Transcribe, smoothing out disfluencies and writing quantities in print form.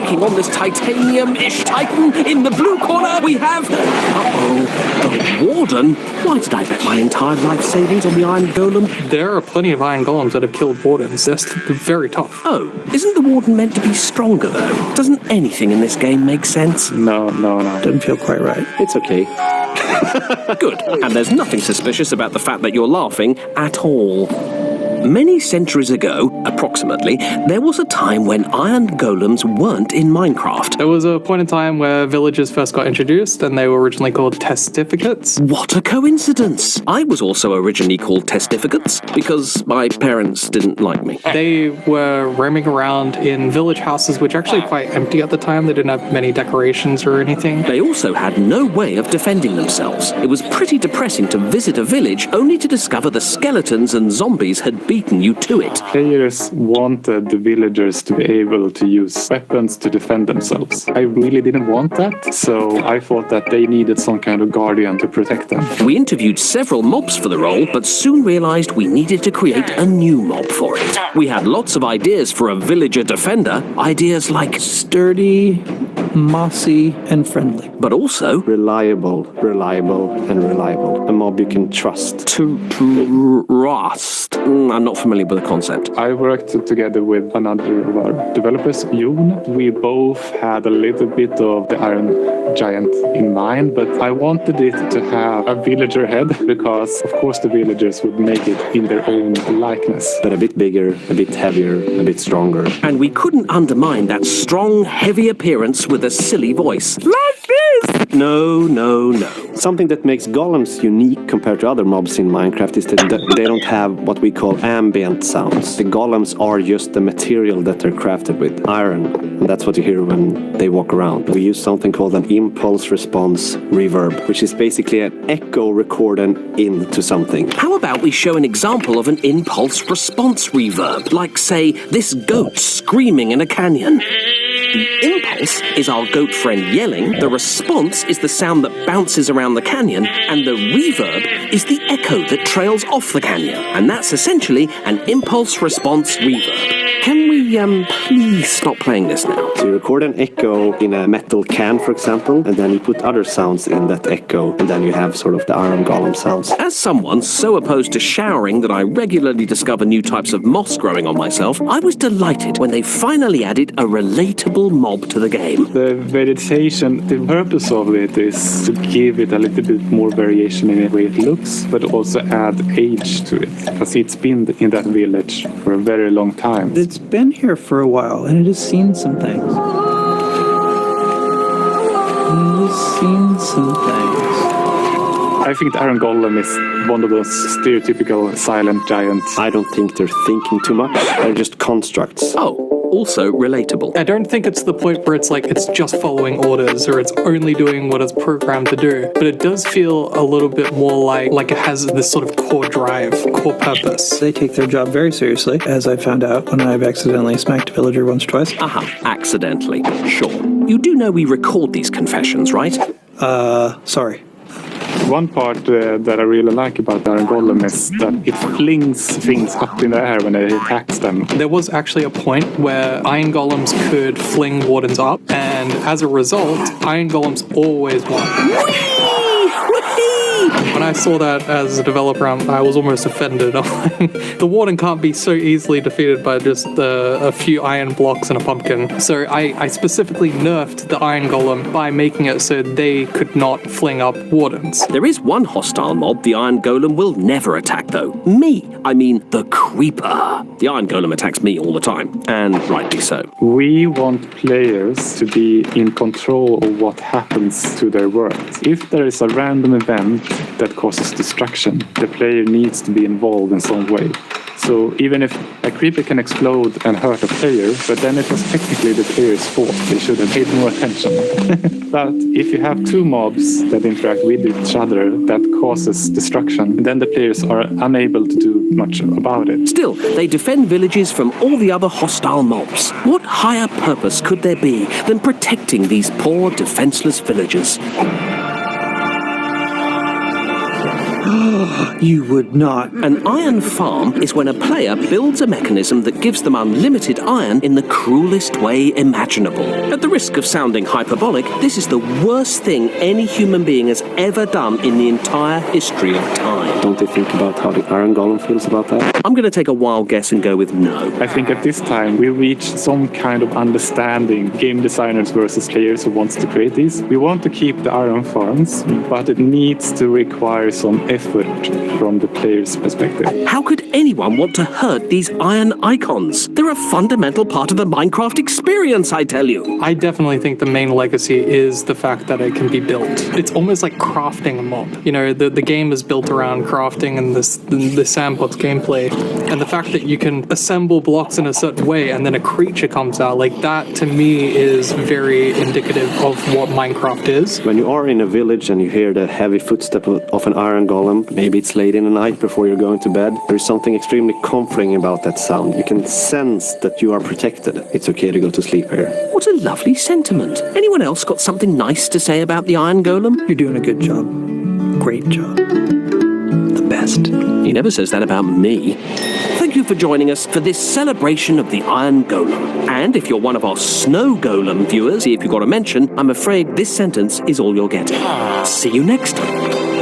taking on this titanium-ish titan. In the blue corner, we have... the Warden? Why did I bet my entire life savings on the Iron Golem? There are plenty of Iron Golems that have killed Wardens. They're very tough. Oh, isn't the Warden meant to be stronger, though? Doesn't anything in this game make sense? No. Doesn't feel quite right. It's okay. Good. And there's nothing suspicious about the fact that you're laughing at all. Many centuries ago, approximately, there was a time when iron golems weren't in Minecraft. There was a point in time where villagers first got introduced, and they were originally called testificates. What a coincidence! I was also originally called testificates because my parents didn't like me. They were roaming around in village houses, which are actually quite empty at the time. They didn't have many decorations or anything. They also had no way of defending themselves. It was pretty depressing to visit a village only to discover the skeletons and zombies had beaten you to it. Players wanted the villagers to be able to use weapons to defend themselves. I really didn't want that, so I thought that they needed some kind of guardian to protect them. We interviewed several mobs for the role, but soon realized we needed to create a new mob for it. We had lots of ideas for a villager defender, ideas like Sturdy, mossy, and friendly. but also Reliable. A mob you can trust. to trust. I'm not familiar with the concept. I worked together with another of our developers, Jon. We both had a little bit of the Iron Giant in mind, but I wanted it to have a villager head because, of course, the villagers would make it in their own likeness. But a bit bigger, a bit heavier, a bit stronger. And we couldn't undermine that strong, heavy appearance with a silly voice. Like this! No. Something that makes golems unique compared to other mobs in Minecraft is that they don't have what we call ambient sounds. The golems are just the material that they're crafted with, iron. And that's what you hear when they walk around. We use something called an impulse response reverb, which is basically an echo recorded into something. How about we show an example of an impulse response reverb? Like, say, this goat screaming in a canyon. The impulse is our goat friend yelling, the response is the sound that bounces around the canyon, and the reverb is the echo that trails off the canyon. And that's essentially an impulse response reverb. Can we, please stop playing this now? So you record an echo in a metal can, for example, and then you put other sounds in that echo, and then you have sort of the iron golem sounds. As someone so opposed to showering that I regularly discover new types of moss growing on myself, I was delighted when they finally added a relatable mob to the game. The vegetation, the purpose of it is to give it a little bit more variation in the way it looks, but also add age to it, because it's been in that village for a very long time. It's been here for a while, and it has seen some things. I think the Iron Golem is one of those stereotypical silent giants. I don't think they're thinking too much. They're just constructs. Oh, also relatable. I don't think it's the point where it's like it's just following orders or it's only doing what it's programmed to do, but it does feel a little bit more like it has this sort of core drive, core purpose. They take their job very seriously, as I found out when I've accidentally smacked a villager once or twice. Accidentally. Sure. You do know we record these confessions, right? Sorry. One part that I really like about the Iron Golem is that it flings things up in the air when it attacks them. There was actually a point where iron golems could fling wardens up, and as a result, iron golems always won. When I saw that as a developer, I was almost offended. The warden can't be so easily defeated by just a few iron blocks and a pumpkin. So I specifically nerfed the iron golem by making it so they could not fling up wardens. There is one hostile mob the Iron Golem will never attack, though. Me. I mean, the Creeper. The Iron Golem attacks me all the time, and rightly so. We want players to be in control of what happens to their world. If there is a random event that causes destruction, the player needs to be involved in some way. So even if a creeper can explode and hurt a player, but then it was technically the player's fault, they should have paid more attention. But if you have two mobs that interact with each other that causes destruction, then the players are unable to do much about it. Still, they defend villages from all the other hostile mobs. What higher purpose could there be than protecting these poor, defenseless villagers? You would not. An iron farm is when a player builds a mechanism that gives them unlimited iron in the cruelest way imaginable. At the risk of sounding hyperbolic, this is the worst thing any human being has ever done in the entire history of time. Don't they think about how the Iron Golem feels about that? I'm going to take a wild guess and go with no. I think at this time we reached some kind of understanding, game designers versus players who wants to create these. We want to keep the iron farms, but it needs to require some effort from the player's perspective. How could anyone want to hurt these iron icons? They're a fundamental part of the Minecraft experience, I tell you. I definitely think the main legacy is the fact that it can be built. It's almost like crafting a mob. You know, the game is built around crafting and the sandbox gameplay. And the fact that you can assemble blocks in a certain way and then a creature comes out, like that to me is very indicative of what Minecraft is. When you are in a village and you hear the heavy footstep of an iron golem, maybe it's late in the night before you're going to bed, there's something extremely comforting about that sound. You can sense that you are protected. It's okay to go to sleep here. What a lovely sentiment. Anyone else got something nice to say about the iron golem? You're doing a good job. Great job. The best. He never says that about me. Thank you for joining us for this celebration of the Iron Golem. And if you're one of our Snow Golem viewers, see if you got a mention, I'm afraid this sentence is all you're getting. See you next time.